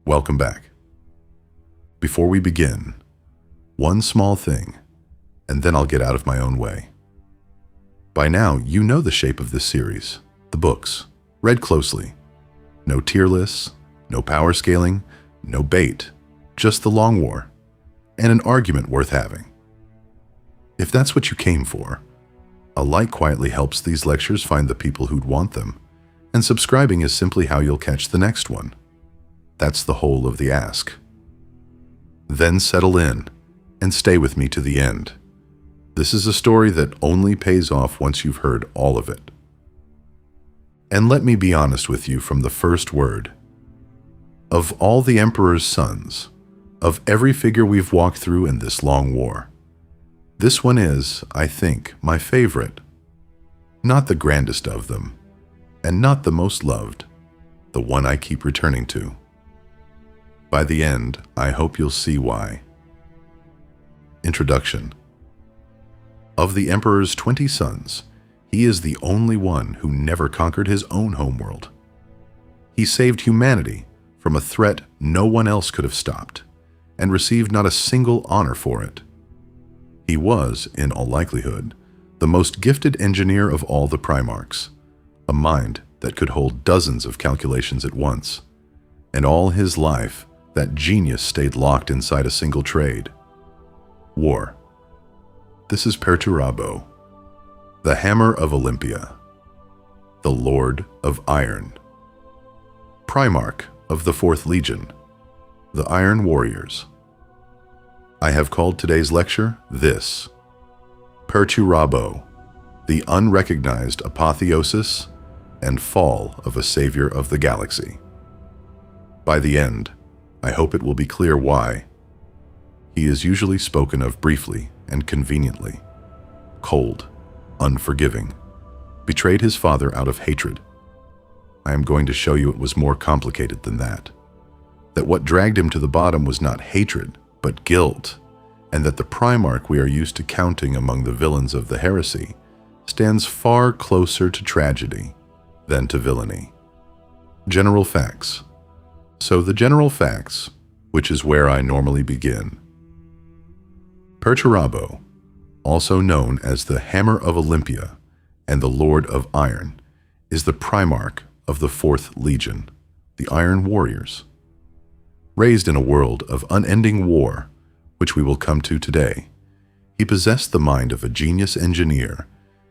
Welcome back. Before we begin, one small thing, and then I'll get out of my own way. By now, you know the shape of this series, the books. Read closely. No tier lists, no power scaling, no bait, just the long war, and an argument worth having. If that's what you came for, a like quietly helps these lectures find the people who'd want them, and subscribing is simply how you'll catch the next one. That's the whole of the ask. Then settle in and stay with me to the end. This is a story that only pays off once you've heard all of it. And let me be honest with you from the first word. Of all the Emperor's sons, of every figure we've walked through in this long war, this one is, I think, my favorite. Not the grandest of them, and not the most loved, the one I keep returning to. By the end, I hope you'll see why. Introduction. Of the Emperor's 20 sons, he is the only one who never conquered his own homeworld. He saved humanity from a threat no one else could have stopped, and received not a single honor for it. He was, in all likelihood, the most gifted engineer of all the primarchs, a mind that could hold dozens of calculations at once, and all his life that genius stayed locked inside a single trade: war. This is Perturabo, the Hammer of Olympia, the Lord of Iron, Primarch of the 4th Legion, the Iron Warriors. I have called today's lecture this: Perturabo, the Unrecognized Apotheosis and Fall of a Saviour of the Galaxy. By the end, I hope it will be clear why. He is usually spoken of briefly and conveniently. Cold, unforgiving, betrayed his father out of hatred. I am going to show you it was more complicated than that. That what dragged him to the bottom was not hatred, but guilt, and that the Primarch we are used to counting among the villains of the Heresy stands far closer to tragedy than to villainy. General facts. So the general facts, which is where I normally begin. Perturabo, also known as the Hammer of Olympia and the Lord of Iron, is the Primarch of the 4th Legion, the Iron Warriors. Raised in a world of unending war, which we will come to today, he possessed the mind of a genius engineer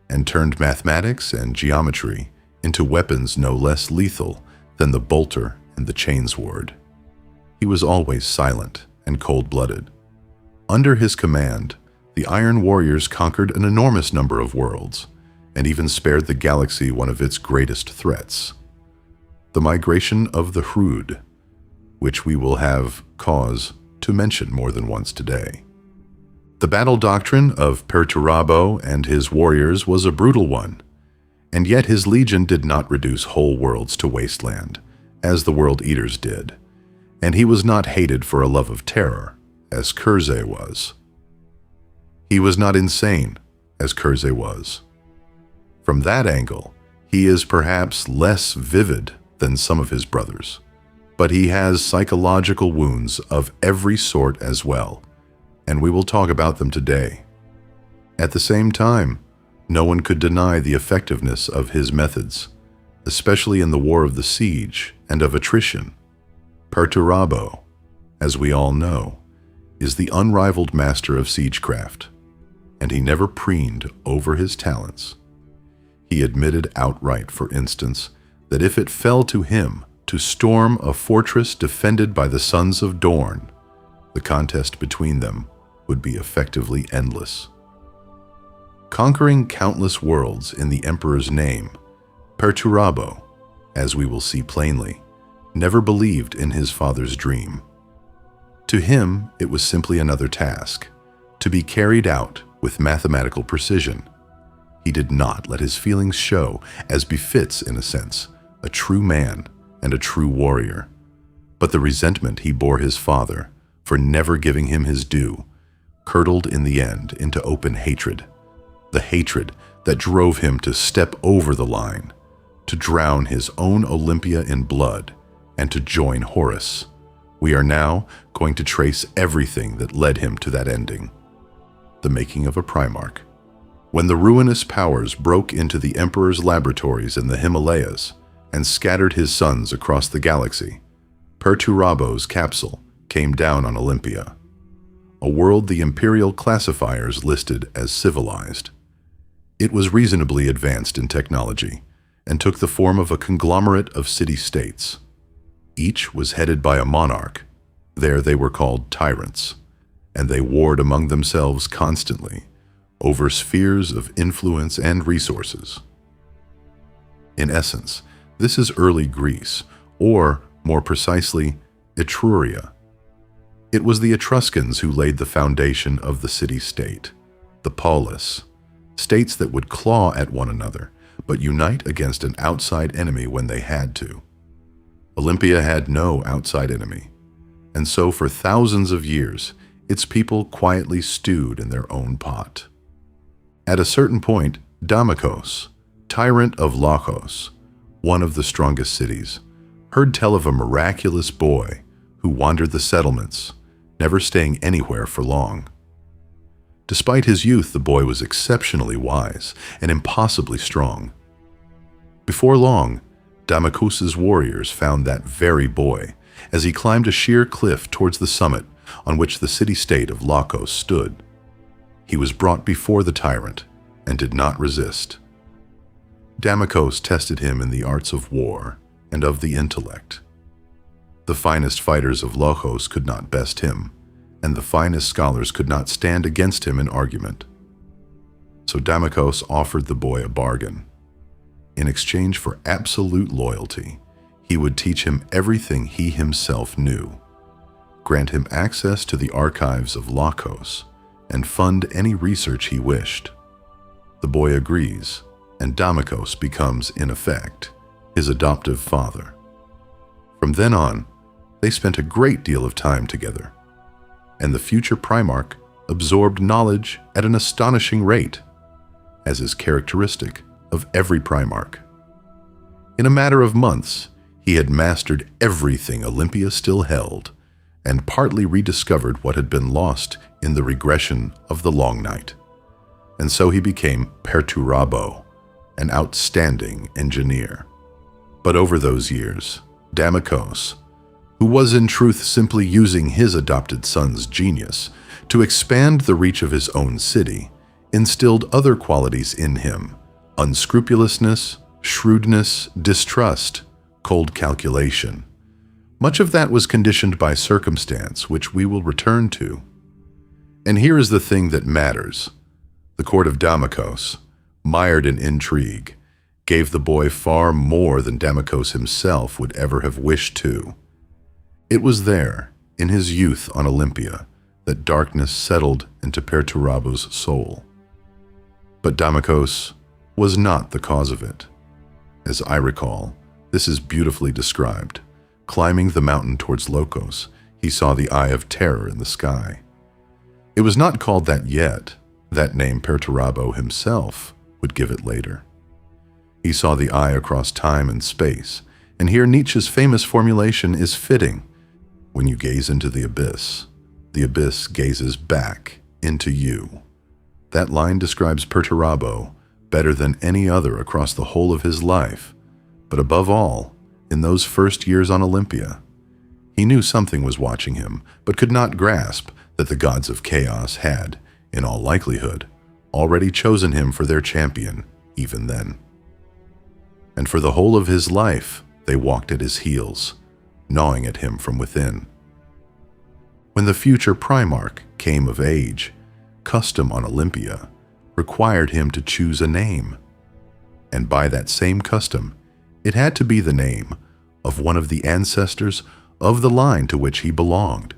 and turned mathematics and geometry into weapons no less lethal than the bolter and the chainsword. He was always silent and cold-blooded. Under his command, the Iron Warriors conquered an enormous number of worlds, and even spared the galaxy one of its greatest threats: the migration of the Hrud, which we will have cause to mention more than once today. The battle doctrine of Perturabo and his warriors was a brutal one, and yet his legion did not reduce whole worlds to wasteland, as the World Eaters did, and he was not hated for a love of terror, as Crowley was. He was not insane, as Crowley was. From that angle, he is perhaps less vivid than some of his brothers, but he has psychological wounds of every sort as well, and we will talk about them today. At the same time, no one could deny the effectiveness of his methods, especially in the War of the Siege and of attrition. Perturabo, as we all know, is the unrivaled master of siegecraft, and he never preened over his talents. He admitted outright, for instance, that if it fell to him to storm a fortress defended by the Sons of Dorn, the contest between them would be effectively endless. Conquering countless worlds in the Emperor's name, Perturabo, as we will see plainly, never believed in his father's dream. To him, it was simply another task, to be carried out with mathematical precision. He did not let his feelings show, as befits, in a sense, a true man and a true warrior. But the resentment he bore his father for never giving him his due curdled in the end into open hatred, the hatred that drove him to step over the line, to drown his own Olympia in blood, and to join Horus, We are now going to trace everything that led him to that ending. The making of a primarch. When the ruinous powers broke into the Emperor's laboratories in the Himalayas and scattered his sons across the galaxy, Perturabo's capsule came down on Olympia, a world the Imperial classifiers listed as civilized. It was reasonably advanced in technology and took the form of a conglomerate of city-states. Each was headed by a monarch. There they were called tyrants, and they warred among themselves constantly over spheres of influence and resources. In essence, this is early Greece, or more precisely, Etruria. It was the Etruscans who laid the foundation of the city-state, the polis, states that would claw at one another, but unite against an outside enemy when they had to. Olympia had no outside enemy, and so for thousands of years, its people quietly stewed in their own pot. At a certain point, Dammekos, tyrant of Logos, one of the strongest cities, heard tell of a miraculous boy who wandered the settlements, never staying anywhere for long. Despite his youth, the boy was exceptionally wise and impossibly strong. Before long, Dammekos's warriors found that very boy as he climbed a sheer cliff towards the summit on which the city-state of Logos stood. He was brought before the tyrant and did not resist. Dammekos tested him in the arts of war and of the intellect. The finest fighters of Logos could not best him, and the finest scholars could not stand against him in argument. So Dammekos offered the boy a bargain. In exchange for absolute loyalty, he would teach him everything he himself knew, grant him access to the archives of Logos, and fund any research he wished. The boy agrees, and Dammekos becomes, in effect, his adoptive father. From then on, they spent a great deal of time together, and the future primarch absorbed knowledge at an astonishing rate, as is characteristic of every primarch. In a matter of months, he had mastered everything Olympia still held, and partly rediscovered what had been lost in the regression of the Long Night. And so he became Perturabo, an outstanding engineer. But over those years, Dammekos, who was in truth simply using his adopted son's genius to expand the reach of his own city, instilled other qualities in him: unscrupulousness, shrewdness, distrust, cold calculation. Much of that was conditioned by circumstance, which we will return to. And here is the thing that matters. The court of Dammekos, mired in intrigue, gave the boy far more than Dammekos himself would ever have wished to. It was there, in his youth on Olympia, that darkness settled into Perturabo's soul. But Dammekos was not the cause of it. As I recall, this is beautifully described. Climbing the mountain towards Logos, he saw the Eye of Terror in the sky. It was not called that yet. That name Perturabo himself would give it later. He saw the eye across time and space, and here Nietzsche's famous formulation is fitting. When you gaze into the abyss gazes back into you. That line describes Perturabo better than any other across the whole of his life, but above all, in those first years on Olympia. He knew something was watching him, but could not grasp that the gods of chaos had, in all likelihood, already chosen him for their champion, even then. And for the whole of his life, they walked at his heels, gnawing at him from within. When the future primarch came of age, custom on Olympia required him to choose a name. And by that same custom, it had to be the name of one of the ancestors of the line to which he belonged,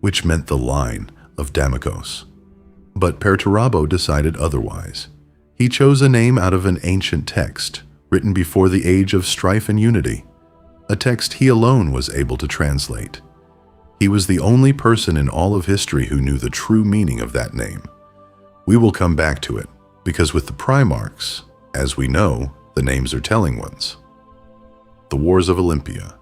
which meant the line of Dammekos. But Perturabo decided otherwise. He chose a name out of an ancient text, written before the age of strife and unity, a text he alone was able to translate. He was the only person in all of history who knew the true meaning of that name. We will come back to it, because with the primarchs, as we know, the names are telling ones. The Wars of Olympia,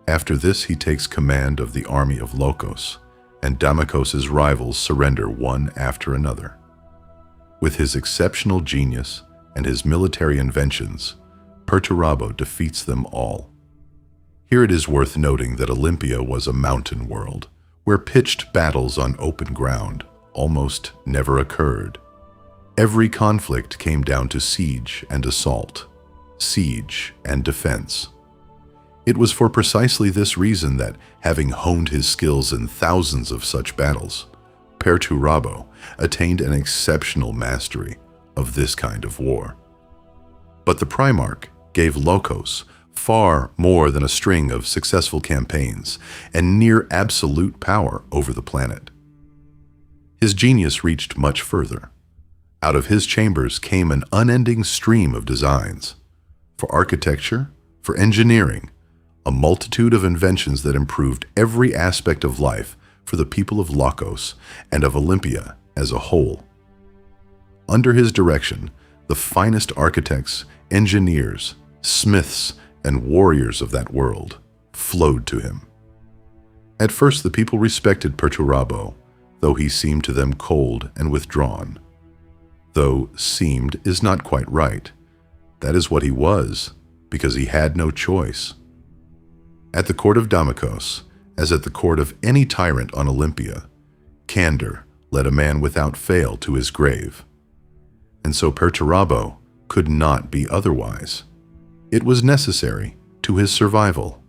After this, he takes command of the army of Lokos, and Dammekos' rivals surrender one after another. With his exceptional genius and his military inventions, Perturabo defeats them all. Here it is worth noting that Olympia was a mountain world, where pitched battles on open ground almost never occurred. Every conflict came down to siege and assault, siege and defense. It was for precisely this reason that, having honed his skills in thousands of such battles, Perturabo attained an exceptional mastery of this kind of war. But the Primarch gave Lokos far more than a string of successful campaigns and near absolute power over the planet. His genius reached much further. Out of his chambers came an unending stream of designs. For architecture, for engineering, a multitude of inventions that improved every aspect of life for the people of Lokos and of Olympia as a whole. Under his direction, the finest architects, engineers, smiths, and warriors of that world flowed to him. At first, the people respected Perturabo, though he seemed to them cold and withdrawn. Though seemed is not quite right. That is what he was, because he had no choice. At the court of Dammekos, as at the court of any tyrant on Olympia, candor led a man without fail to his grave. And so Perturabo could not be otherwise. It was necessary to his survival.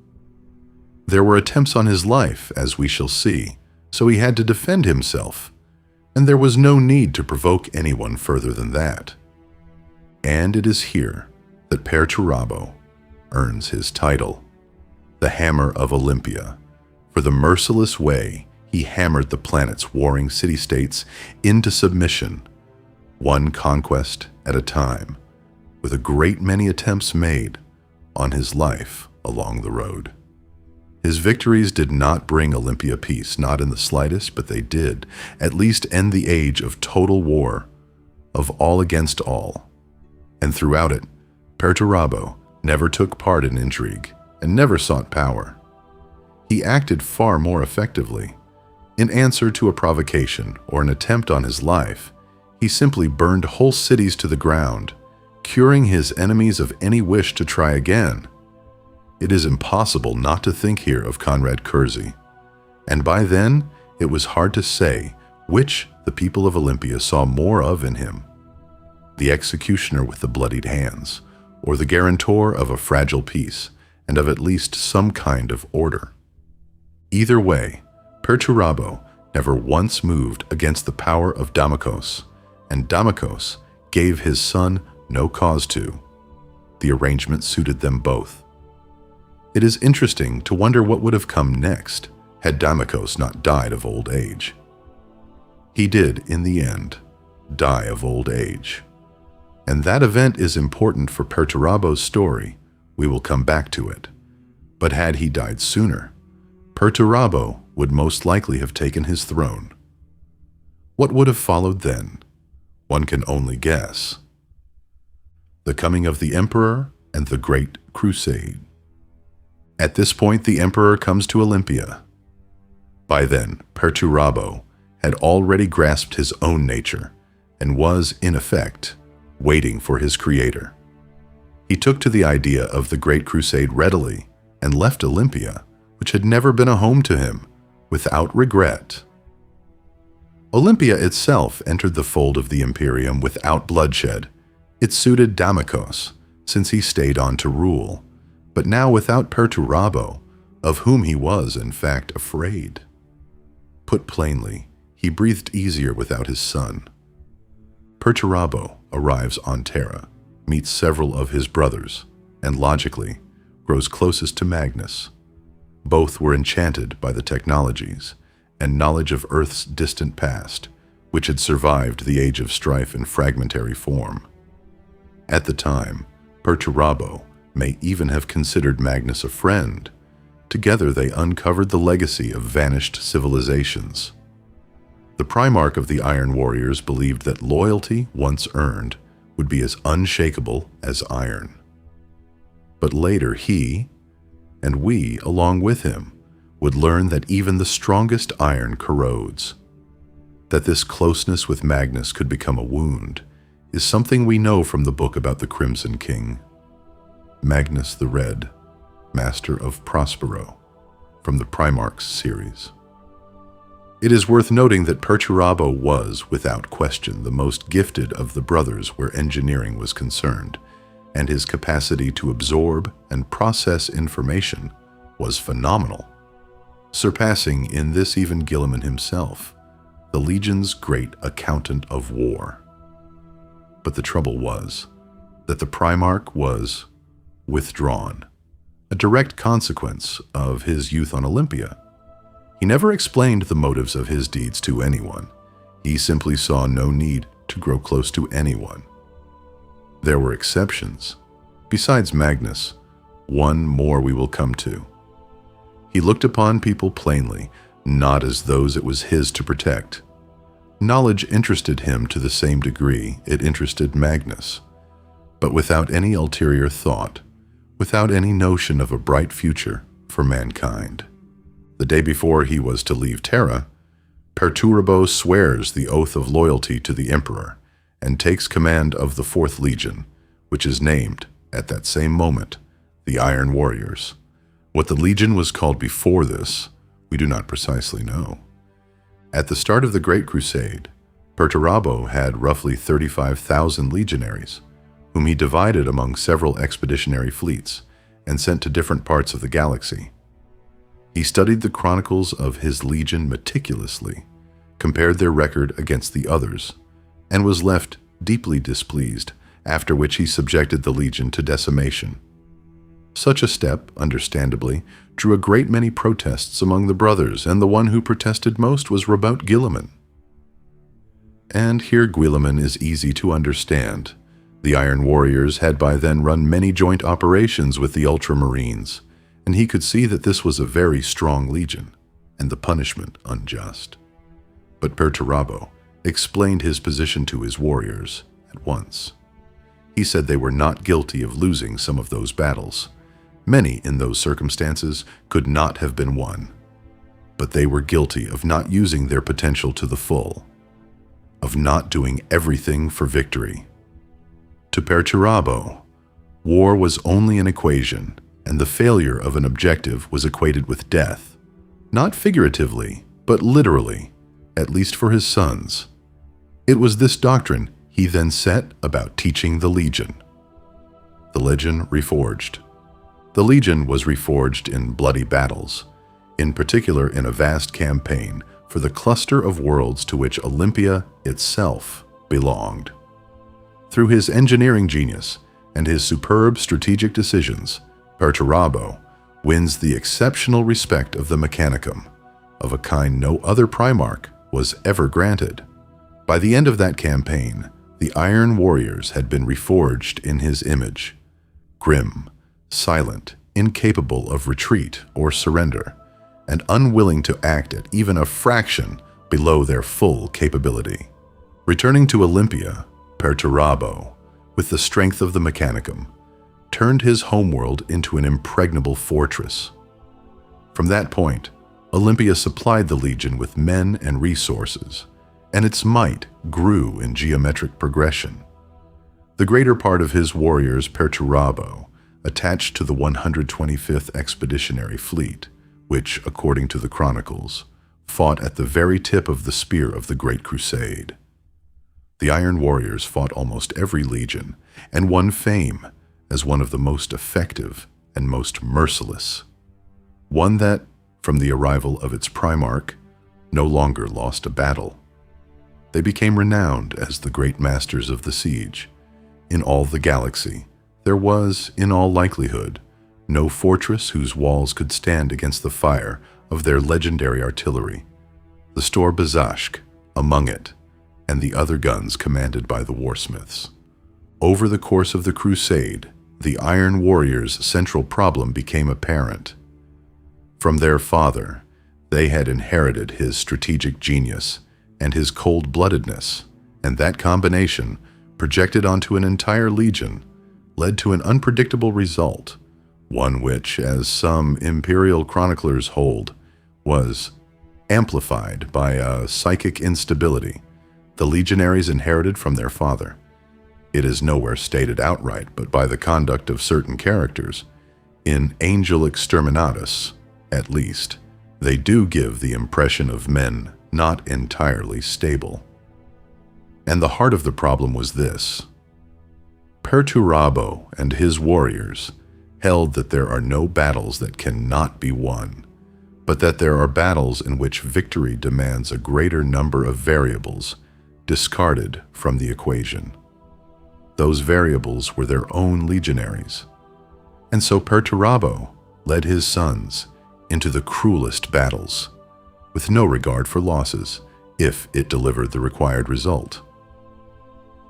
There were attempts on his life, as we shall see, so he had to defend himself, and there was no need to provoke anyone further than that. And it is here that Perturabo earns his title, the Hammer of Olympia, for the merciless way he hammered the planet's warring city-states into submission, one conquest at a time, with a great many attempts made on his life along the road. His victories did not bring Olympia peace, not in the slightest, but they did at least end the age of total war, of all against all. And throughout it, Perturabo never took part in intrigue and never sought power. He acted far more effectively. In answer to a provocation or an attempt on his life, he simply burned whole cities to the ground, curing his enemies of any wish to try again. It is impossible not to think here of Conrad Curzy, and by then it was hard to say which the people of Olympia saw more of in him, the executioner with the bloodied hands, or the guarantor of a fragile peace and of at least some kind of order. Either way, Perturabo never once moved against the power of Dammekos, and Dammekos gave his son no cause to. The arrangement suited them both. It is interesting to wonder what would have come next had Dammekos not died of old age. He did, in the end, die of old age. And that event is important for Perturabo's story. We will come back to it. But had he died sooner, Perturabo would most likely have taken his throne. What would have followed then? One can only guess. The coming of the Emperor and the Great Crusade. At this point, the Emperor comes to Olympia. By then, Perturabo had already grasped his own nature and was, in effect, waiting for his creator. He took to the idea of the Great Crusade readily and left Olympia, which had never been a home to him, without regret. Olympia itself entered the fold of the Imperium without bloodshed. It suited Dammekos, since he stayed on to rule, but now without Perturabo, of whom he was, in fact, afraid. Put plainly, he breathed easier without his son. Perturabo arrives on Terra, meets several of his brothers, and logically, grows closest to Magnus. Both were enchanted by the technologies and knowledge of Earth's distant past, which had survived the age of strife in fragmentary form. At the time, Perturabo may even have considered Magnus a friend. Together they uncovered the legacy of vanished civilizations. The Primarch of the Iron Warriors believed that loyalty, once earned, would be as unshakable as iron. But later he, and we, along with him, would learn that even the strongest iron corrodes. That this closeness with Magnus could become a wound is something we know from the book about the Crimson King. Magnus the Red, Master of Prospero, from the Primarchs series. It is worth noting that Perturabo was, without question, the most gifted of the brothers where engineering was concerned, and his capacity to absorb and process information was phenomenal, surpassing in this even Guilliman himself, the Legion's great accountant of war. But the trouble was that the Primarch was withdrawn, a direct consequence of his youth on Olympia. He never explained the motives of his deeds to anyone. He simply saw no need to grow close to anyone. There were exceptions. Besides Magnus, one more we will come to. He looked upon people plainly, not as those it was his to protect. Knowledge interested him to the same degree it interested Magnus, but without any ulterior thought, without any notion of a bright future for mankind. The day before he was to leave Terra, Perturabo swears the oath of loyalty to the Emperor and takes command of the 4th Legion, which is named, at that same moment, the Iron Warriors. What the Legion was called before this, we do not precisely know. At the start of the Great Crusade, Perturabo had roughly 35,000 legionaries, whom he divided among several expeditionary fleets and sent to different parts of the galaxy. He studied the chronicles of his legion meticulously, compared their record against the others, and was left deeply displeased, after which he subjected the legion to decimation. Such a step, understandably, drew a great many protests among the brothers, and the one who protested most was Revolt Guilliman. And here Guilliman is easy to understand. The Iron Warriors had by then run many joint operations with the Ultramarines, and he could see that this was a very strong legion, and the punishment unjust. But Perturabo explained his position to his warriors at once. He said they were not guilty of losing some of those battles. Many in those circumstances could not have been won, but they were guilty of not using their potential to the full, of not doing everything for victory. To Perturabo, war was only an equation, and the failure of an objective was equated with death, not figuratively, but literally, at least for his sons. It was this doctrine he then set about teaching the Legion. The Legion Reforged. The Legion was reforged in bloody battles, in particular in a vast campaign for the cluster of worlds to which Olympia itself belonged. Through his engineering genius and his superb strategic decisions, Perturabo wins the exceptional respect of the Mechanicum, of a kind no other Primarch was ever granted. By the end of that campaign, the Iron Warriors had been reforged in his image, grim, silent, incapable of retreat or surrender, and unwilling to act at even a fraction below their full capability. Returning to Olympia, Perturabo, with the strength of the Mechanicum, turned his homeworld into an impregnable fortress. From that point, Olympia supplied the Legion with men and resources, and its might grew in geometric progression. The greater part of his warriors, Perturabo, attached to the 125th Expeditionary Fleet, which, according to the chronicles, fought at the very tip of the spear of the Great Crusade. The Iron Warriors fought almost every legion and won fame as one of the most effective and most merciless, one that, from the arrival of its Primarch, no longer lost a battle. They became renowned as the great masters of the siege. In all the galaxy, there was, in all likelihood, no fortress whose walls could stand against the fire of their legendary artillery, the Stor Bazashk among it, and the other guns commanded by the warsmiths. Over the course of the crusade, the Iron Warriors' central problem became apparent. From their father, they had inherited his strategic genius and his cold-bloodedness, and that combination, projected onto an entire legion, led to an unpredictable result, one which, as some imperial chroniclers hold, was amplified by a psychic instability the legionaries inherited from their father. It is nowhere stated outright, but by the conduct of certain characters, in Angel Exterminatus, at least, they do give the impression of men not entirely stable. And the heart of the problem was this. Perturabo and his warriors held that there are no battles that cannot be won, but that there are battles in which victory demands a greater number of variables discarded from the equation. Those variables were their own legionaries. And so Perturabo led his sons into the cruelest battles, with no regard for losses, if it delivered the required result.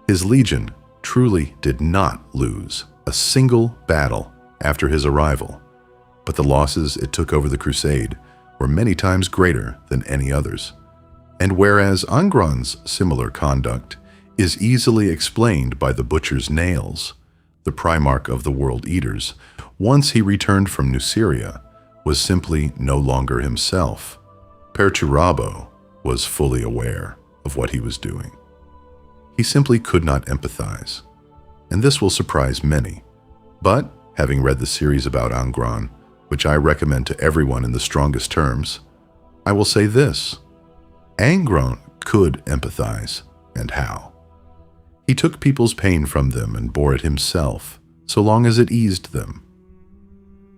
His legion truly did not lose a single battle after his arrival, but the losses it took over the crusade were many times greater than any others. And whereas Angron's similar conduct is easily explained by the butcher's nails, the primarch of the World Eaters, once he returned from Nuceria, was simply no longer himself. Perturabo was fully aware of what he was doing. He simply could not empathize, and this will surprise many. But, having read the series about Angron, which I recommend to everyone in the strongest terms, I will say this. Angron could empathize, and how. He took people's pain from them and bore it himself, so long as it eased them.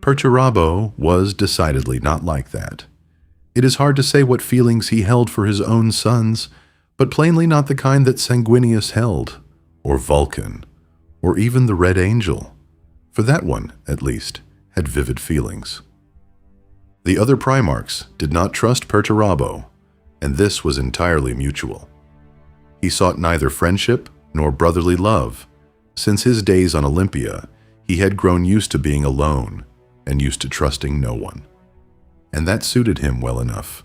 Perturabo was decidedly not like that. It is hard to say what feelings he held for his own sons, but plainly not the kind that Sanguinius held, or Vulcan, or even the Red Angel, for that one, at least, had vivid feelings. The other primarchs did not trust Perturabo, and this was entirely mutual. He sought neither friendship nor brotherly love. Since his days on Olympia, he had grown used to being alone and used to trusting no one. And that suited him well enough,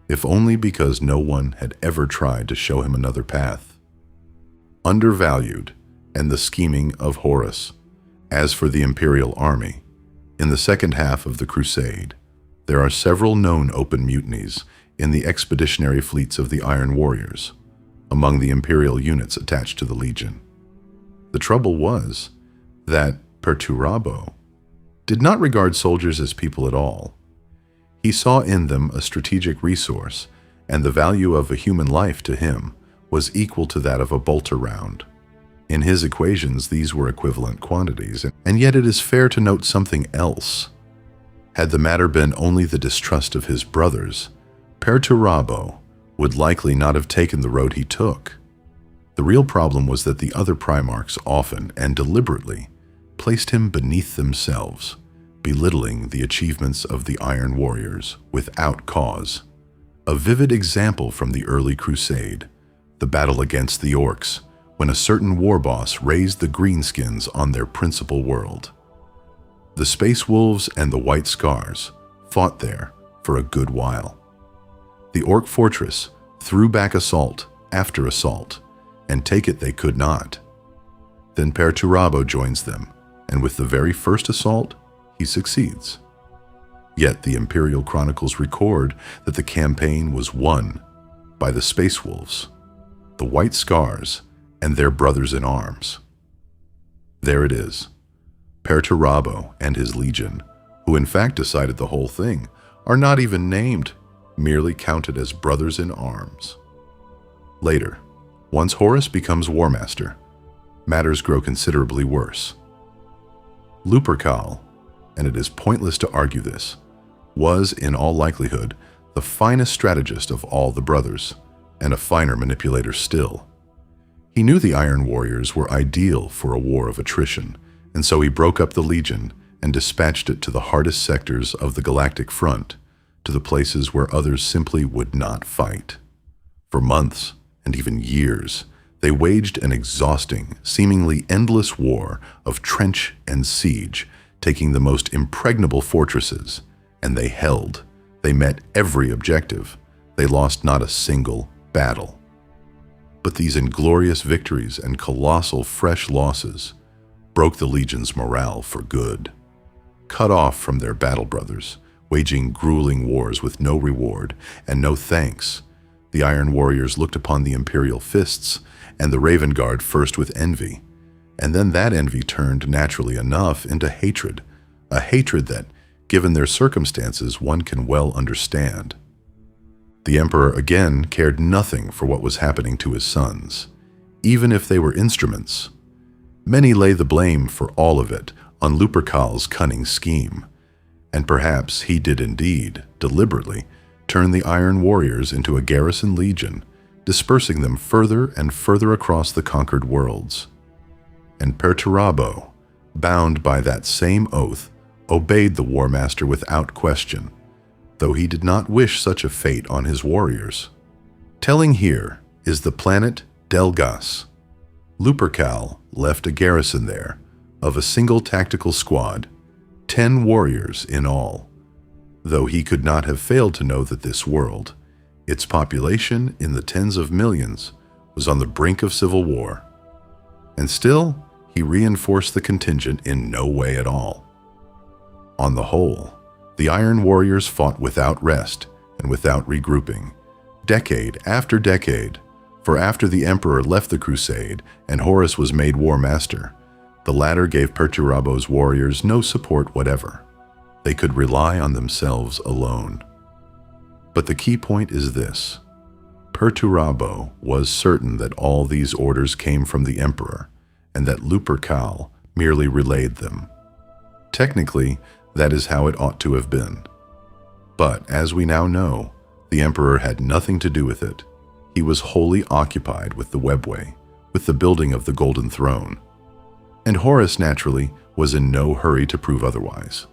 if only because no one had ever tried to show him another path. Undervalued and the scheming of Horus. As for the imperial army, in the second half of the crusade, there are several known open mutinies in the expeditionary fleets of the Iron Warriors, among the imperial units attached to the Legion. The trouble was that Perturabo did not regard soldiers as people at all. He saw in them a strategic resource, and the value of a human life to him was equal to that of a bolter round. In his equations, these were equivalent quantities, and yet it is fair to note something else. Had the matter been only the distrust of his brothers, Perturabo would likely not have taken the road he took. The real problem was that the other primarchs often and deliberately placed him beneath themselves, belittling the achievements of the Iron Warriors without cause. A vivid example from the early crusade, the battle against the Orcs, when a certain war boss raised the greenskins on their principal world. The Space Wolves and the White Scars fought there for a good while. The Orc fortress threw back assault after assault, and take it they could not. Then Perturabo joins them, and with the very first assault, he succeeds. Yet the Imperial Chronicles record that the campaign was won by the Space Wolves, the White Scars, and their brothers in arms. There it is. Perturabo and his legion, who in fact decided the whole thing, are not even named, merely counted as brothers in arms. Later, once Horus becomes War Master, matters grow considerably worse. Lupercal, and it is pointless to argue this, was in all likelihood the finest strategist of all the brothers, and a finer manipulator still. He knew the Iron Warriors were ideal for a war of attrition, and so he broke up the Legion and dispatched it to the hardest sectors of the Galactic Front, to the places where others simply would not fight. For months, and even years, they waged an exhausting, seemingly endless war of trench and siege, taking the most impregnable fortresses, and they held. They met every objective. They lost not a single battle. But these inglorious victories and colossal fresh losses broke the Legion's morale for good. cut off from their battle brothers, waging grueling wars with no reward and no thanks. The Iron Warriors looked upon the Imperial Fists and the Raven Guard first with envy, and then that envy turned, naturally enough, into hatred, a hatred that, given their circumstances, one can well understand. The Emperor again cared nothing for what was happening to his sons, even if they were instruments. Many lay the blame for all of it on Lupercal's cunning scheme, and perhaps he did indeed, deliberately, turn the Iron Warriors into a garrison legion, dispersing them further and further across the conquered worlds. And Perturabo, bound by that same oath, obeyed the War Master without question, though he did not wish such a fate on his warriors. Telling here is the planet Delgas. Lupercal left a garrison there of a single tactical squad, 10 warriors in all, though he could not have failed to know that this world, its population in the tens of millions, was on the brink of civil war. And still, he reinforced the contingent in no way at all. On the whole, the Iron Warriors fought without rest and without regrouping, decade after decade, for after the Emperor left the crusade and Horus was made War Master, the latter gave Perturabo's warriors no support whatever. They could rely on themselves alone. But the key point is this: Perturabo was certain that all these orders came from the Emperor, and that Lupercal merely relayed them. Technically, that is how it ought to have been. But as we now know, the Emperor had nothing to do with it. He was wholly occupied with the webway, with the building of the Golden Throne. And Horus, naturally, was in no hurry to prove otherwise.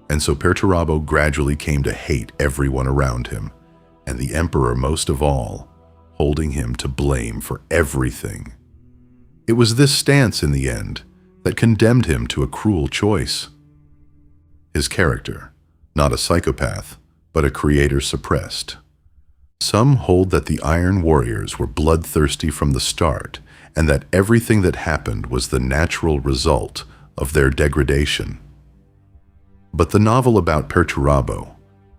And so Perturabo gradually came to hate everyone around him, and the Emperor most of all, holding him to blame for everything. It was this stance, in the end, that condemned him to a cruel choice. His character, not a psychopath, but a creator suppressed. Some hold that the Iron Warriors were bloodthirsty from the start, and that everything that happened was the natural result of their degradation. But the novel about Perturabo,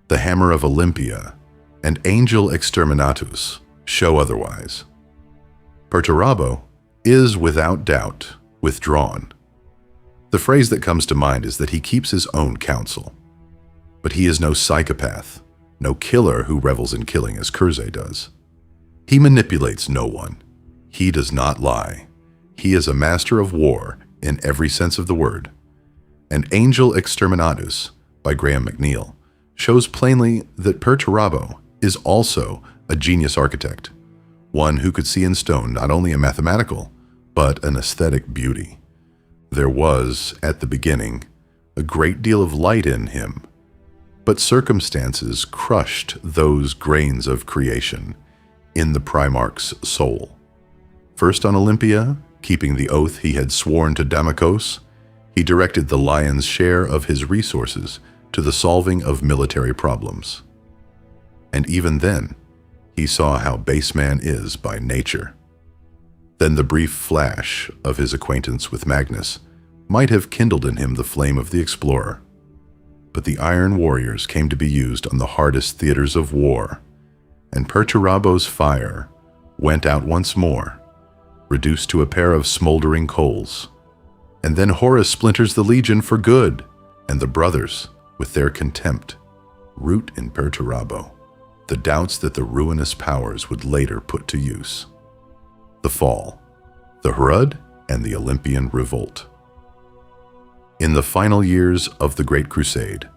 the Hammer of Olympia, and Angel Exterminatus show otherwise. Perturabo is, without doubt, withdrawn. The phrase that comes to mind is that he keeps his own counsel. But he is no psychopath, no killer who revels in killing as Curzé does. He manipulates no one. He does not lie. He is a master of war in every sense of the word. And Angel Exterminatus, by Graham McNeill, shows plainly that Perturabo is also a genius architect, one who could see in stone not only a mathematical, but an aesthetic beauty. There was, at the beginning, a great deal of light in him, but circumstances crushed those grains of creation in the primarch's soul. First on Olympia, keeping the oath he had sworn to Dammekos, he directed the lion's share of his resources to the solving of military problems. And even then, he saw how base man is by nature. Then the brief flash of his acquaintance with Magnus might have kindled in him the flame of the explorer. But the Iron Warriors came to be used on the hardest theaters of war, and Perturabo's fire went out once more, reduced to a pair of smoldering coals. And then Horus splinters the Legion for good, and the brothers, with their contempt, root in Perturabo the doubts that the ruinous powers would later put to use. The Fall, the Hrud, and the Olympian Revolt. In the final years of the Great Crusade,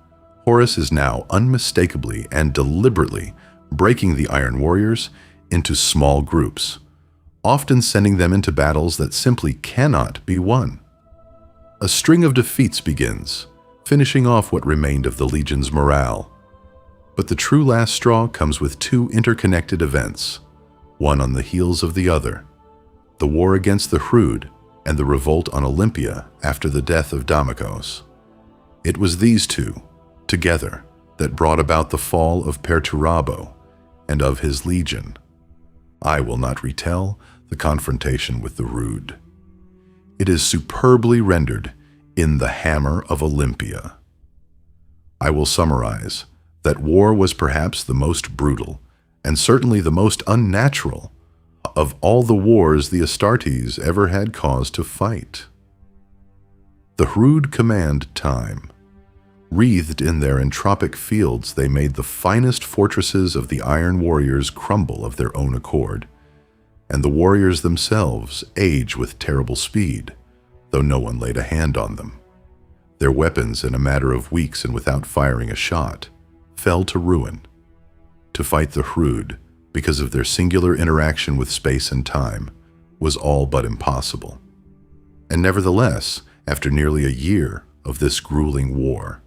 Horus is now unmistakably and deliberately breaking the Iron Warriors into small groups, often sending them into battles that simply cannot be won. A string of defeats begins, finishing off what remained of the Legion's morale. But the true last straw comes with two interconnected events, one on the heels of the other: the war against the Hrud and the revolt on Olympia after the death of Dammekos. It was these two, together, that brought about the fall of Perturabo and of his legion. I will not retell the confrontation with the Hrud. It is superbly rendered in the Hammer of Olympia. I will summarize that war was perhaps the most brutal, and certainly the most unnatural, of all the wars the Astartes ever had cause to fight. The Hrud command time. Wreathed in their entropic fields, they made the finest fortresses of the Iron Warriors crumble of their own accord, and the warriors themselves age with terrible speed, though no one laid a hand on them. Their weapons, in a matter of weeks and without firing a shot, fell to ruin. To fight the Hrud, because of their singular interaction with space and time, was all but impossible. And nevertheless, after nearly a year of this grueling war,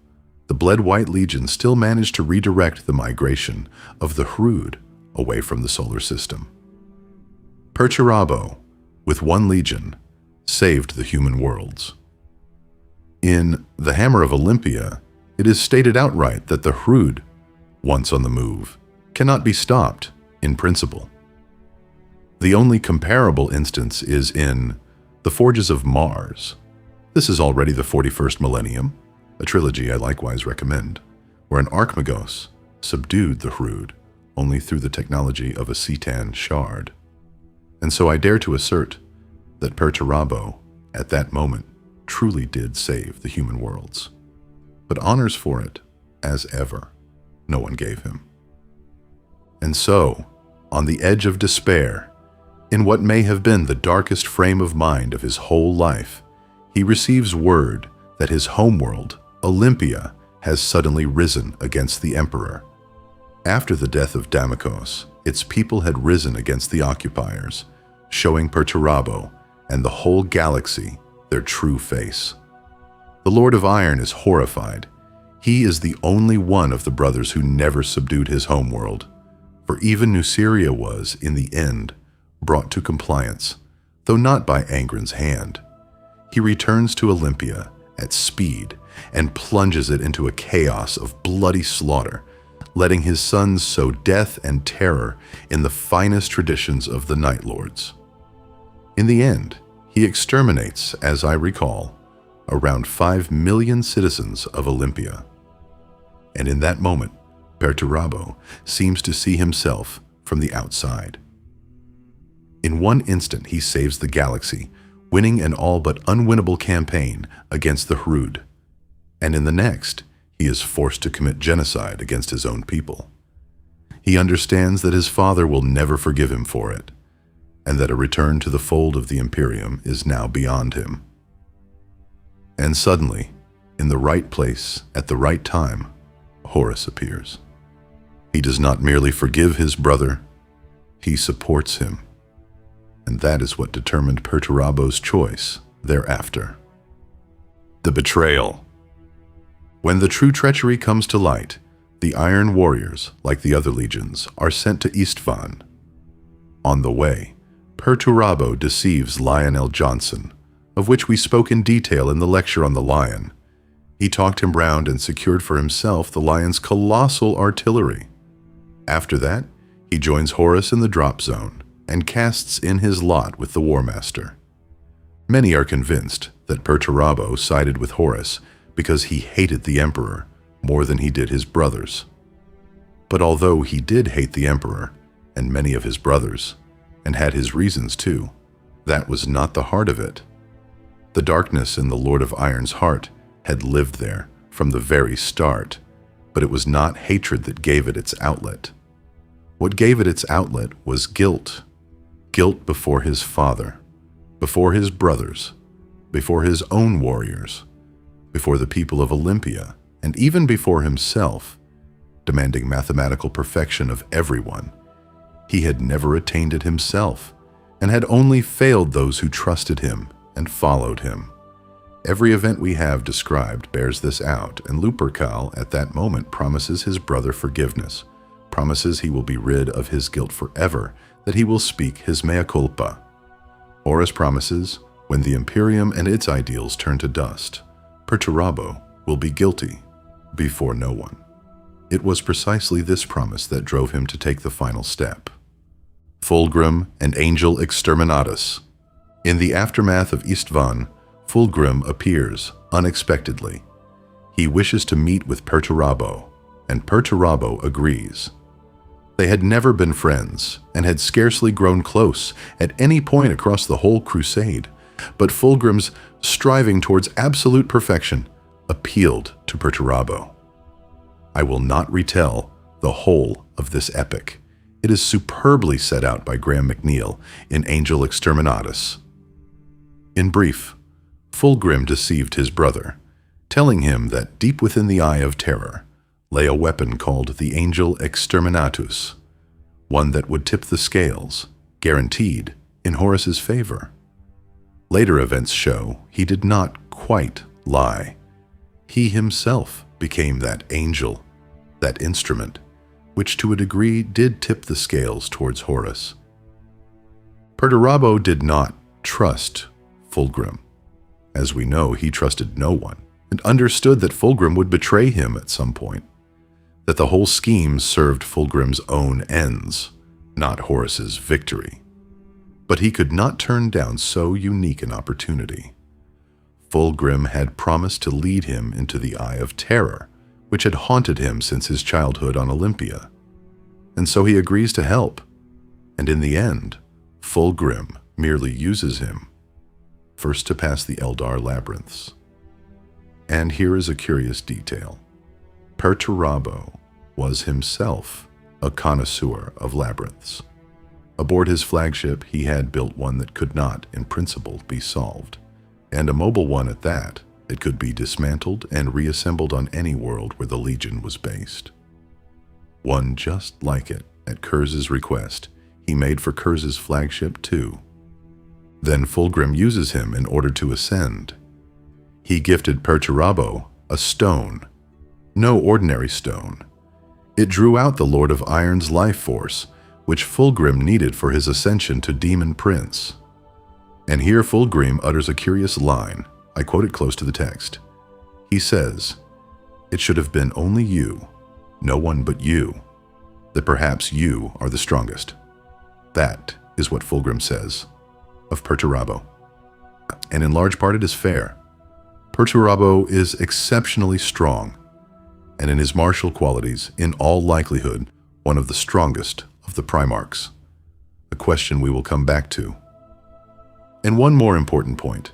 the Bled-White Legion still managed to redirect the migration of the Hrud away from the solar system. Perturabo, with one legion, saved the human worlds. In the Hammer of Olympia, it is stated outright that the Hrud, once on the move, cannot be stopped in principle. The only comparable instance is in The Forges of Mars. This is already the 41st millennium, a trilogy I likewise recommend, where an Archmagos subdued the Hrud only through the technology of a Cetan shard. And so I dare to assert that Perturabo, at that moment, truly did save the human worlds. But honors for it, as ever, no one gave him. And so, on the edge of despair, in what may have been the darkest frame of mind of his whole life, he receives word that his homeworld, Olympia, has suddenly risen against the Emperor. After the death of Dammekos, its people had risen against the occupiers, showing Perturabo and the whole galaxy their true face. The Lord of Iron is horrified. He is the only one of the brothers who never subdued his homeworld, for even Nuceria was, in the end, brought to compliance, though not by Angron's hand. He returns to Olympia at speed and plunges it into a chaos of bloody slaughter, letting his sons sow death and terror in the finest traditions of the Night Lords. In the end, he exterminates, as I recall, around 5 million citizens of Olympia. And in that moment, Perturabo seems to see himself from the outside. In one instant, he saves the galaxy, winning an all but unwinnable campaign against the Hrud, and in the next, he is forced to commit genocide against his own people. He understands that his father will never forgive him for it, and that a return to the fold of the Imperium is now beyond him. And suddenly, in the right place at the right time, Horus appears. He does not merely forgive his brother, he supports him. And that is what determined Perturabo's choice thereafter. The betrayal. When the true treachery comes to light, the Iron Warriors, like the other legions, are sent to Istvan. On the way, Perturabo deceives Lionel Johnson, of which we spoke in detail in the lecture on the Lion. He talked him round and secured for himself the Lion's colossal artillery. After that, he joins Horus in the drop zone and casts in his lot with the War Master. Many are convinced that Perturabo sided with Horus because he hated the Emperor more than he did his brothers. But although he did hate the Emperor, and many of his brothers, and had his reasons too, that was not the heart of it. The darkness in the Lord of Iron's heart had lived there from the very start, but it was not hatred that gave it its outlet. What gave it its outlet was guilt. Guilt before his father, before his brothers, before his own warriors, before the people of Olympia, and even before himself, demanding mathematical perfection of everyone. He had never attained it himself, and had only failed those who trusted him and followed him. Every event we have described bears this out, and Lupercal at that moment promises his brother forgiveness, promises he will be rid of his guilt forever, that he will speak his mea culpa. Horus promises, when the Imperium and its ideals turn to dust, Perturabo will be guilty before no one. It was precisely this promise that drove him to take the final step. Fulgrim and Angel Exterminatus. In the aftermath of Istvan, Fulgrim appears unexpectedly. He wishes to meet with Perturabo, and Perturabo agrees. They had never been friends and had scarcely grown close at any point across the whole crusade, but Fulgrim's striving towards absolute perfection appealed to Perturabo. I will not retell the whole of this epic. It is superbly set out by Graham McNeill in Angel Exterminatus. In brief, Fulgrim deceived his brother, telling him that deep within the Eye of Terror lay a weapon called the Angel Exterminatus, one that would tip the scales, guaranteed, in Horus's favor. Later events show he did not quite lie. He himself became that angel, that instrument, which to a degree did tip the scales towards Horus. Perturabo did not trust Fulgrim. As we know, he trusted no one, and understood that Fulgrim would betray him at some point, that the whole scheme served Fulgrim's own ends, not Horus's victory. But he could not turn down so unique an opportunity. Fulgrim had promised to lead him into the Eye of Terror, which had haunted him since his childhood on Olympia. And so he agrees to help, and in the end, Fulgrim merely uses him, first to pass the Eldar labyrinths. And here is a curious detail. Perturabo was himself a connoisseur of labyrinths. Aboard his flagship, he had built one that could not, in principle, be solved, and a mobile one at that. It could be dismantled and reassembled on any world where the Legion was based. One just like it, at Kurz's request, he made for Kurz's flagship too. Then Fulgrim uses him in order to ascend. He gifted Perturabo a stone, no ordinary stone. It drew out the Lord of Iron's life force, which Fulgrim needed for his ascension to Demon Prince. And here Fulgrim utters a curious line. I quote it close to the text. He says, "It should have been only you, no one but you, that perhaps you are the strongest." That is what Fulgrim says of Perturabo. And in large part it is fair. Perturabo is exceptionally strong, and in his martial qualities, in all likelihood, one of the strongest of the primarchs, a question we will come back to. And one more important point.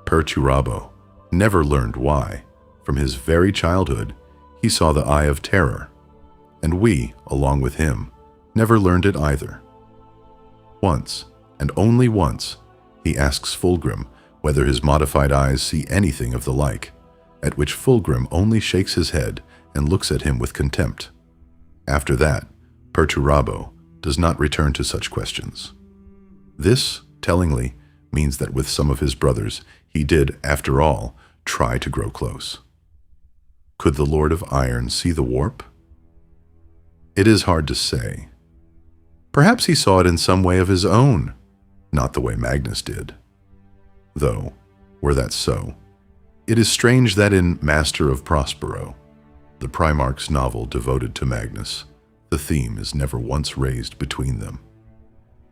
Perturabo never learned why. From his very childhood, he saw the Eye of Terror, and we, along with him, never learned it either. Once, and only once, he asks Fulgrim whether his modified eyes see anything of the like, at which Fulgrim only shakes his head and looks at him with contempt. After that, Perturabo does not return to such questions. This, tellingly, means that with some of his brothers, he did, after all, try to grow close. Could the Lord of Iron see the warp? It is hard to say. Perhaps he saw it in some way of his own, not the way Magnus did. Though, were that so, it is strange that in Master of Prospero, the Primarch's novel devoted to Magnus, the theme is never once raised between them.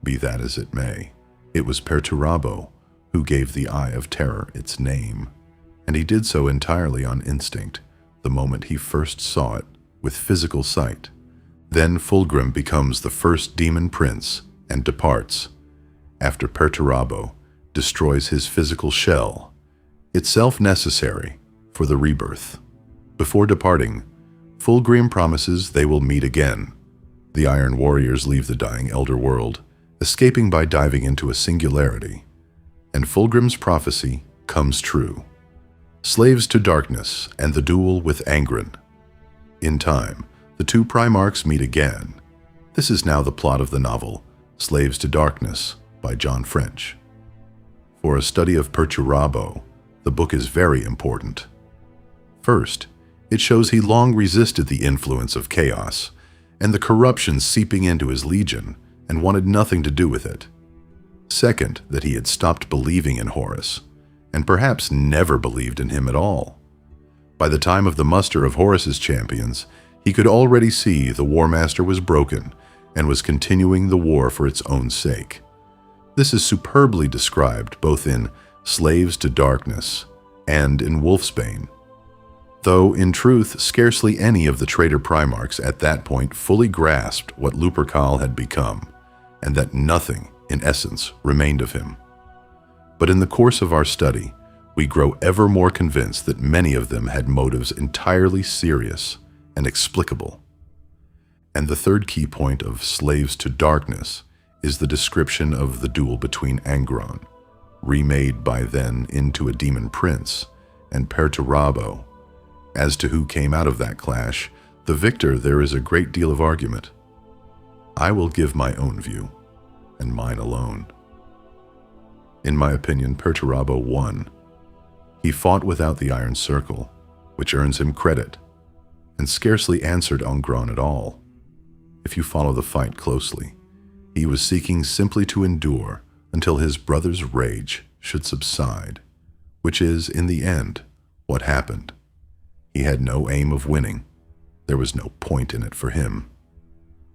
Be that as it may, it was Perturabo who gave the Eye of Terror its name, and he did so entirely on instinct the moment he first saw it with physical sight. Then Fulgrim becomes the first demon prince and departs, after Perturabo destroys his physical shell, itself necessary for the rebirth. Before departing, Fulgrim promises they will meet again. The Iron Warriors leave the dying Elder World, escaping by diving into a singularity, and Fulgrim's prophecy comes true. Slaves to Darkness and the duel with Angron. In time, the two Primarchs meet again. This is now the plot of the novel Slaves to Darkness by John French. For a study of Perturabo, the book is very important. First, it shows he long resisted the influence of chaos and the corruption seeping into his legion and wanted nothing to do with it. Second, that he had stopped believing in Horus, and perhaps never believed in him at all. By the time of the muster of Horus's champions, he could already see the War Master was broken and was continuing the war for its own sake. This is superbly described both in Slaves to Darkness and in Wolfsbane. Though, in truth, scarcely any of the traitor primarchs at that point fully grasped what Lupercal had become, and that nothing, in essence, remained of him. But in the course of our study, we grow ever more convinced that many of them had motives entirely serious and explicable. And the third key point of Slaves to Darkness is the description of the duel between Angron, remade by then into a demon prince, and Perturabo. As to who came out of that clash, the victor, there is a great deal of argument. I will give my own view, and mine alone. In my opinion, Perturabo won. He fought without the Iron Circle, which earns him credit, and scarcely answered Angron at all. If you follow the fight closely, he was seeking simply to endure until his brother's rage should subside, which is, in the end, what happened. He had no aim of winning. There was no point in it for him.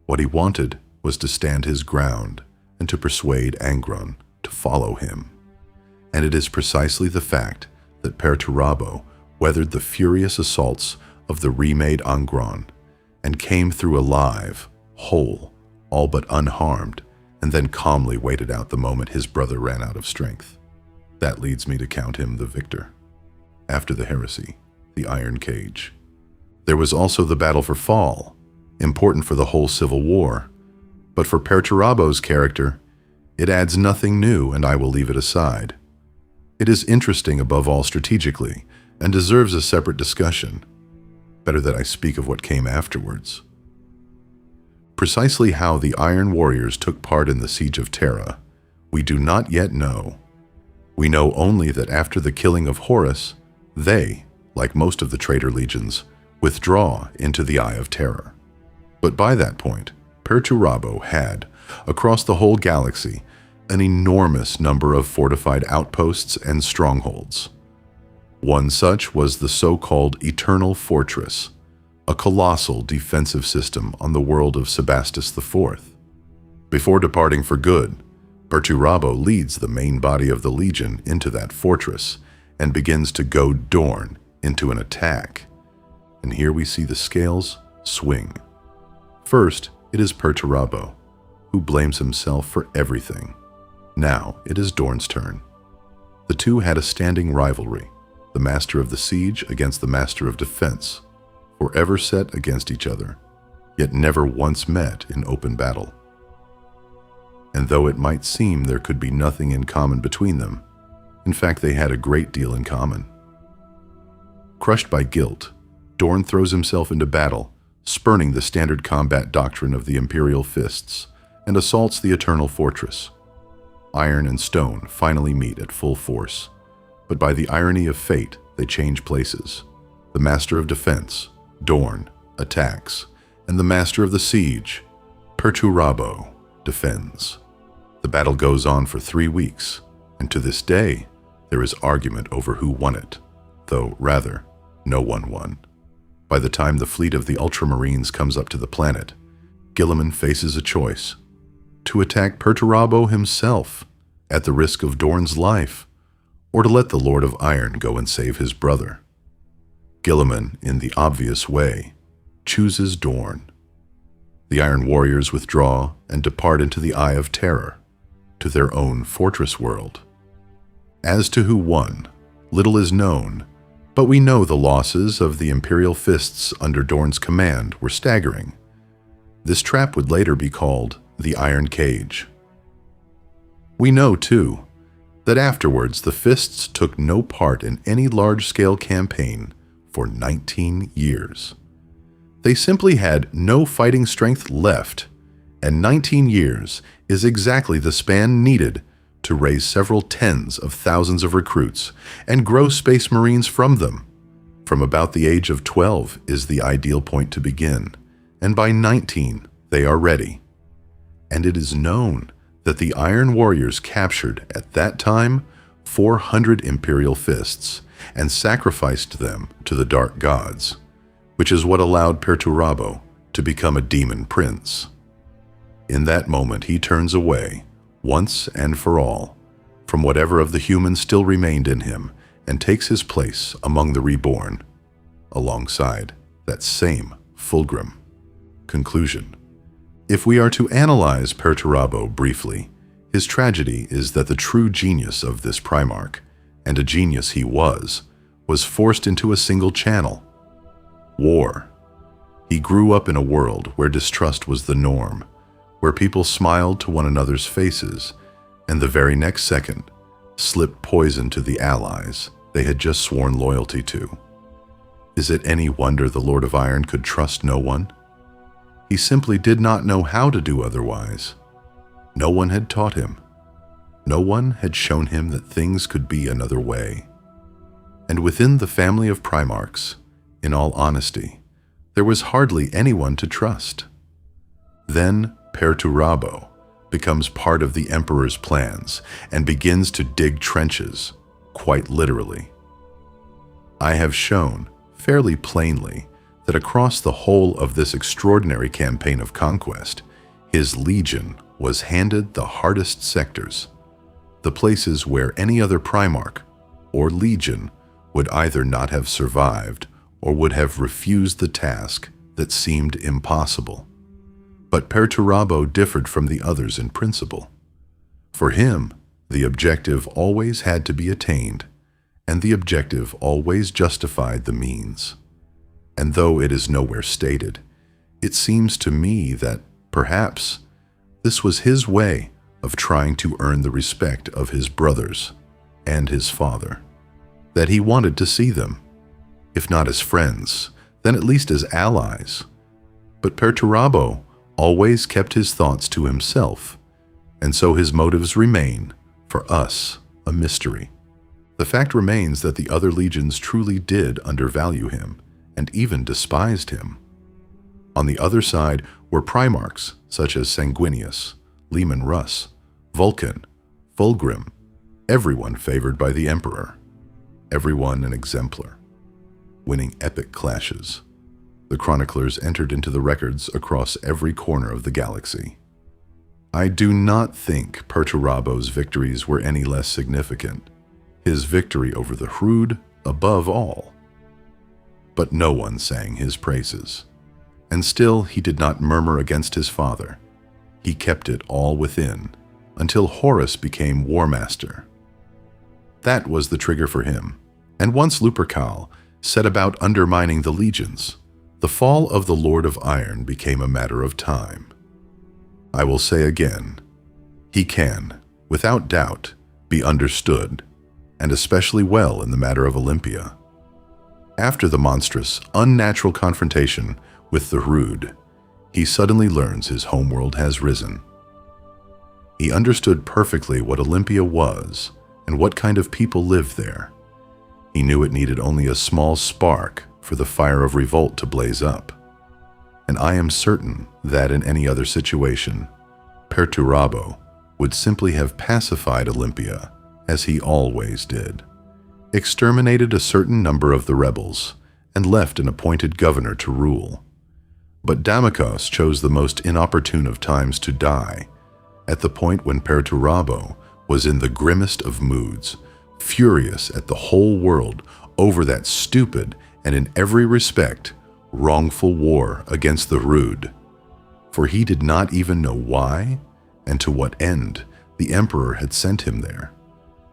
What he wanted was to stand his ground and to persuade Angron to follow him. And it is precisely the fact that Perturabo weathered the furious assaults of the remade Angron and came through alive, whole, all but unharmed, and then calmly waited out the moment his brother ran out of strength. That leads me to count him the victor. After the Heresy, the Iron Cage. There was also the Battle for Fall, important for the whole Civil War, but for Perturabo's character, it adds nothing new, and I will leave it aside. It is interesting above all strategically, and deserves a separate discussion. Better that I speak of what came afterwards. Precisely how the Iron Warriors took part in the Siege of Terra, we do not yet know. We know only that after the killing of Horus, they, like most of the traitor legions, withdraw into the Eye of Terror. But by that point, Perturabo had, across the whole galaxy, an enormous number of fortified outposts and strongholds. One such was the so-called Eternal Fortress, a colossal defensive system on the world of Sebastus IV. Before departing for good, Perturabo leads the main body of the Legion into that fortress and begins to goad Dorn into an attack. And here we see the scales swing. First, it is Perturabo, who blames himself for everything. Now it is Dorn's turn. The two had a standing rivalry, the Master of the Siege against the Master of Defense, forever set against each other, yet never once met in open battle. And though it might seem there could be nothing in common between them, in fact they had a great deal in common. Crushed by guilt, Dorn throws himself into battle, spurning the standard combat doctrine of the Imperial Fists, and assaults the Eternal Fortress. Iron and stone finally meet at full force, but by the irony of fate, they change places. The Master of Defense, Dorn, attacks, and the Master of the Siege, Perturabo, defends. The battle goes on for 3 weeks, and to this day, there is argument over who won it, though, rather, no one won. By the time the fleet of the Ultramarines comes up to the planet, Guilliman faces a choice: to attack Perturabo himself, at the risk of Dorn's life, or to let the Lord of Iron go and save his brother. Guilliman, in the obvious way, chooses Dorn. The Iron Warriors withdraw and depart into the Eye of Terror, to their own fortress world. As to who won, little is known, but we know the losses of the Imperial Fists under Dorn's command were staggering. This trap would later be called the Iron Cage. We know, too, that afterwards the Fists took no part in any large-scale campaign for 19 years. They simply had no fighting strength left, and 19 years is exactly the span needed to raise several tens of thousands of recruits and grow Space Marines from them. From about the age of 12 is the ideal point to begin, and by 19 they are ready. And it is known that the Iron Warriors captured, at that time, 400 Imperial Fists and sacrificed them to the Dark Gods, which is what allowed Perturabo to become a demon prince. In that moment he turns away, once and for all, from whatever of the human still remained in him and takes his place among the reborn. alongside that same Fulgrim. Conclusion. If we are to analyze Perturabo briefly, his tragedy is that the true genius of this primarch, and a genius he was forced into a single channel: war. He grew up in a world where distrust was the norm, where people smiled to one another's faces, and the very next second slipped poison to the allies they had just sworn loyalty to. Is it any wonder the Lord of Iron could trust no one? He simply did not know how to do otherwise. No one had taught him. No one had shown him that things could be another way. And within the family of primarchs, in all honesty, there was hardly anyone to trust. Then Perturabo becomes part of the Emperor's plans and begins to dig trenches, quite literally. I have shown, fairly plainly, that across the whole of this extraordinary campaign of conquest, his legion was handed the hardest sectors, the places where any other primarch or legion would either not have survived or would have refused the task that seemed impossible. But Perturabo differed from the others in principle. For him, the objective always had to be attained, and the objective always justified the means. And though it is nowhere stated, it seems to me that, perhaps, this was his way of trying to earn the respect of his brothers and his father, that he wanted to see them, if not as friends, then at least as allies. But Perturabo always kept his thoughts to himself, and so his motives remain, for us, a mystery. The fact remains that the other legions truly did undervalue him, and even despised him. On the other side were primarchs such as Sanguinius, Leman Russ, Vulcan, Fulgrim, everyone favored by the Emperor, everyone an exemplar, winning epic clashes. The chroniclers entered into the records across every corner of the galaxy. I do not think Perturabo's victories were any less significant, his victory over the Hrud above all. But no one sang his praises, and still he did not murmur against his father. He kept it all within, until Horus became War Master. That was the trigger for him, and once Lupercal set about undermining the legions, the fall of the Lord of Iron became a matter of time. I will say again, he can, without doubt, be understood, and especially well in the matter of Olympia. After the monstrous, unnatural confrontation with the Hrud, he suddenly learns his homeworld has risen. He understood perfectly what Olympia was and what kind of people lived there. He knew it needed only a small spark for the fire of revolt to blaze up. And I am certain that in any other situation, Perturabo would simply have pacified Olympia as he always did, exterminated a certain number of the rebels, and left an appointed governor to rule. But Dammekos chose the most inopportune of times to die, at the point when Perturabo was in the grimmest of moods, furious at the whole world over that stupid and in every respect wrongful war against the Hrud. For he did not even know why and to what end the Emperor had sent him there.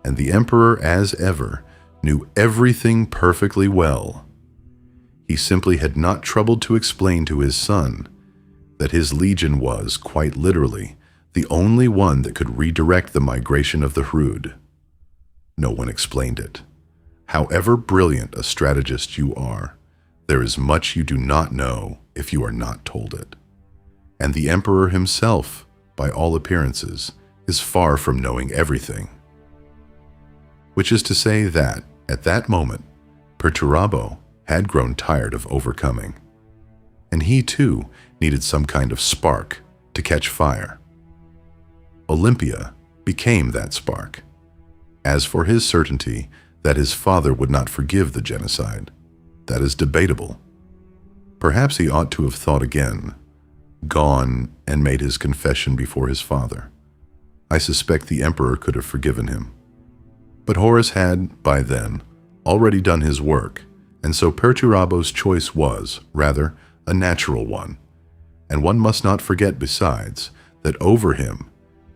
And the Emperor, as ever, knew everything perfectly well. He simply had not troubled to explain to his son that his legion was, quite literally, the only one that could redirect the migration of the Hrud. No one explained it. However brilliant a strategist you are, there is much you do not know if you are not told it. And the Emperor himself, by all appearances, is far from knowing everything. Which is to say that, at that moment, Perturabo had grown tired of overcoming. And he too needed some kind of spark to catch fire. Olympia became that spark. As for his certainty that his father would not forgive the genocide, that is debatable. Perhaps he ought to have thought again, gone and made his confession before his father. I suspect the Emperor could have forgiven him. But Horus had, by then, already done his work, and so Perturabo's choice was, rather, a natural one. And one must not forget, besides, that over him,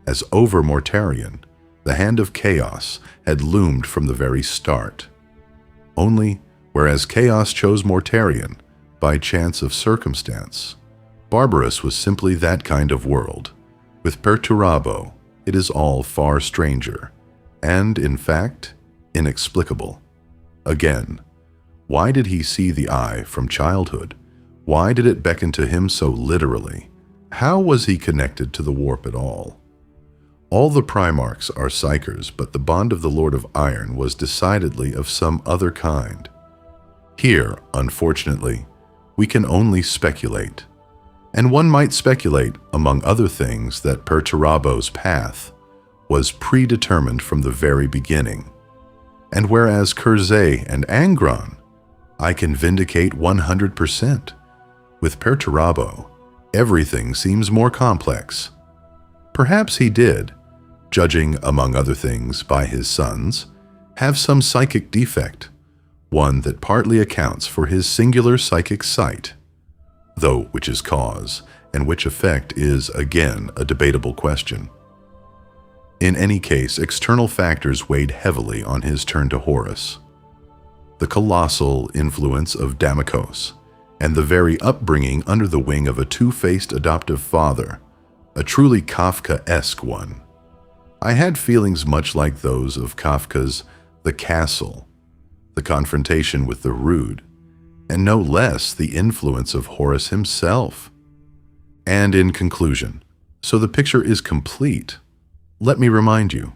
as over Mortarion, the hand of chaos had loomed from the very start. Only, whereas chaos chose Mortarion, by chance of circumstance, Barbarous was simply that kind of world. With Perturabo, it is all far stranger, and, in fact, inexplicable. Again, why did he see the eye from childhood? Why did it beckon to him so literally? How was he connected to the warp at all? All the primarchs are psychers, but the bond of the Lord of Iron was decidedly of some other kind. Here, unfortunately, we can only speculate. And one might speculate, among other things, that Perturabo's path was predetermined from the very beginning. And whereas Curzay and Angron, I can vindicate 100%. With Perturabo, everything seems more complex. Perhaps he did, judging, among other things, by his sons, have some psychic defect, one that partly accounts for his singular psychic sight, though which is cause and which effect is, again, a debatable question. In any case, external factors weighed heavily on his turn to Horus. The colossal influence of Dammekos, and the very upbringing under the wing of a two-faced adoptive father, a truly Kafkaesque one. I had feelings much like those of Kafka's The Castle, the confrontation with the Hrud, and no less the influence of Horus himself. And in conclusion, so the picture is complete, let me remind you.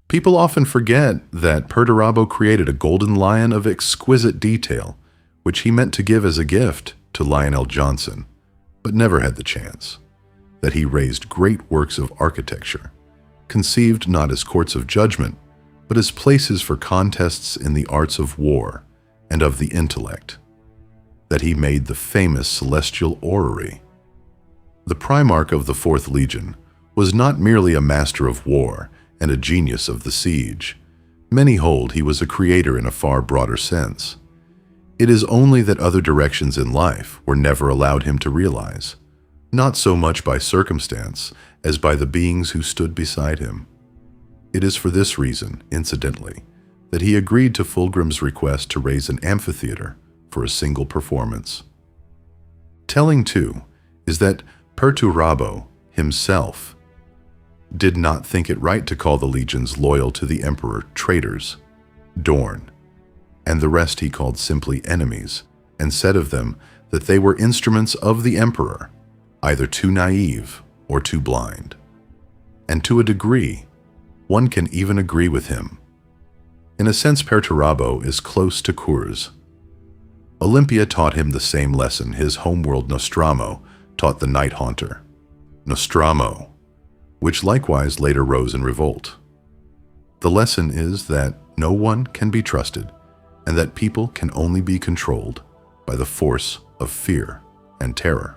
People often forget that Perturabo created a golden lion of exquisite detail, which he meant to give as a gift to Lionel Johnson, but never had the chance. That he raised great works of architecture, conceived not as courts of judgment, but as places for contests in the arts of war and of the intellect. That he made the famous celestial orrery. The primarch of the Fourth Legion was not merely a master of war and a genius of the siege. Many hold he was a creator in a far broader sense. It is only that other directions in life were never allowed him to realize, not so much by circumstance as by the beings who stood beside him. It is for this reason, incidentally, that he agreed to Fulgrim's request to raise an amphitheater for a single performance. Telling, too, is that Perturabo himself did not think it right to call the legions loyal to the emperor traitors, Dorn, and the rest he called simply enemies, and said of them that they were instruments of the emperor, either too naive or too blind. And to a degree, one can even agree with him. In a sense, Perturabo is close to Kurz. Olympia taught him the same lesson his homeworld Nostramo taught the Night Haunter. Nostramo, which likewise later rose in Revolt. The lesson is that no one can be trusted, and that people can only be controlled by the force of fear and terror.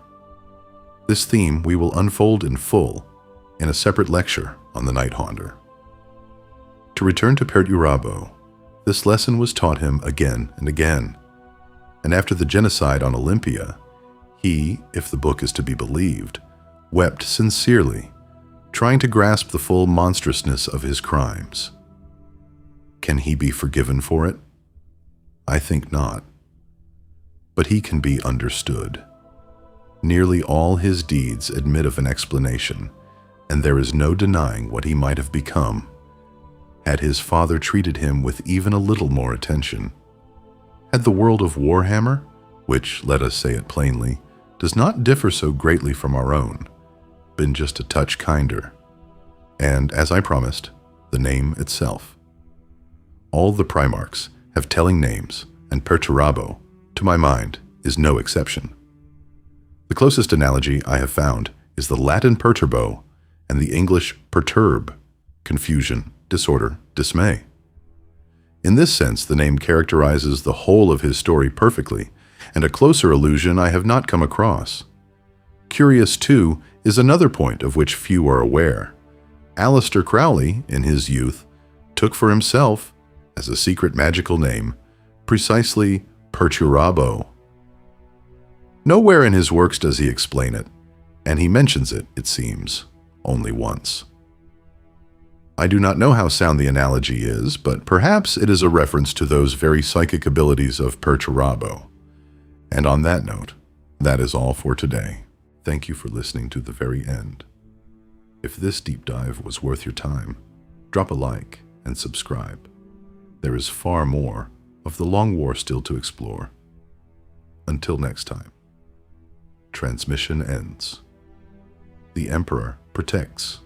This theme we will unfold in full in a separate lecture on the Night Haunter. To return to Perturabo, this lesson was taught him again and again, and after the genocide on Olympia, he, if the book is to be believed, wept sincerely, trying to grasp the full monstrousness of his crimes. Can he be forgiven for it? I think not. But he can be understood. Nearly all his deeds admit of an explanation, and there is no denying what he might have become had his father treated him with even a little more attention. Had the world of Warhammer, which, let us say it plainly, does not differ so greatly from our own, been just a touch kinder, and, as I promised, the name itself. All the primarchs have telling names, and Perturabo, to my mind, is no exception. The closest analogy I have found is the Latin perturbo and the English perturb, confusion, disorder, dismay. In this sense, the name characterizes the whole of his story perfectly, and a closer allusion I have not come across. Curious, too, is another point of which few are aware. Aleister Crowley, in his youth, took for himself, as a secret magical name, precisely Perturabo. Nowhere in his works does he explain it, and he mentions it, it seems, only once. I do not know how sound the analogy is, but perhaps it is a reference to those very psychic abilities of Perturabo. And on that note, that is all for today. Thank you for listening to the very end. If this deep dive was worth your time, drop a like and subscribe. There is far more of the Long War still to explore. Until next time, transmission ends. The Emperor protects.